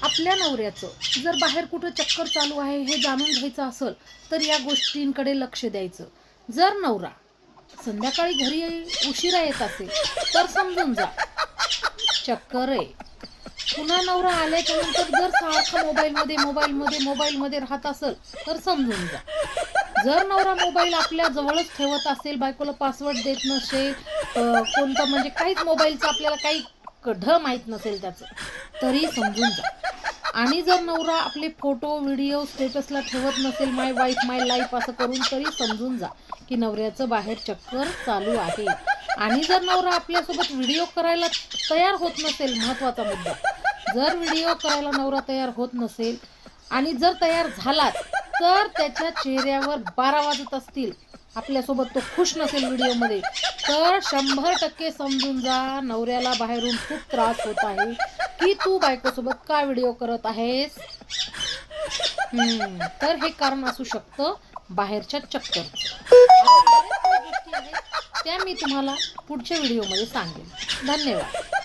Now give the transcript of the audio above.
आपल्या नवऱ्याचं जर बाहेर कुठं चक्कर चालू आहे हे जाणून घ्यायचं असेल तर या गोष्टींकडे लक्ष द्यायचं. जर नवरा संध्याकाळी घरी उशिरा येत असेल तर समजून जा चक्कर आहे. पुन्हा नवरा आल्याच्या नंतर जर सारखं मोबाईलमध्ये राहत असेल तर समजून जा. जर नवरा मोबाईल आपल्या जवळच ठेवत असेल, बायकोला पासवर्ड देत नसेल, कोणतं म्हणजे काहीच मोबाईलचं आपल्याला काही माहीत नसेल त्याचं, तरी समजून जा. आणि जर नवरा आपले फोटो व्हिडिओ स्टेटसला ठेवत नसेल, माय वाईफ माय लाईफ असं करून, तरी समजून जा की नवऱ्याचं बाहेर चक्कर चालू आहे. आणि जर नवरा आपल्यासोबत व्हिडिओ करायला तयार होत नसेल, महत्त्वाचा मुद्दा, जर व्हिडिओ करायला नवरा तयार होत नसेल आणि जर तयार झालाच तर त्याच्या चेहऱ्यावर 12 वाजत असतील, आपल्यासोबत तो खुश नसेल व्हिडिओमध्ये, तर 100% समजून जा नवऱ्याला बाहेरून खूप त्रास होत आहे की तू बायकोसोबत का व्हिडिओ करत आहेस. तर हे कारण असू शकतं बाहेरच्या चक्करचं. त्या मी तुम्हाला पुढच्या व्हिडिओमध्ये सांगेन. धन्यवाद.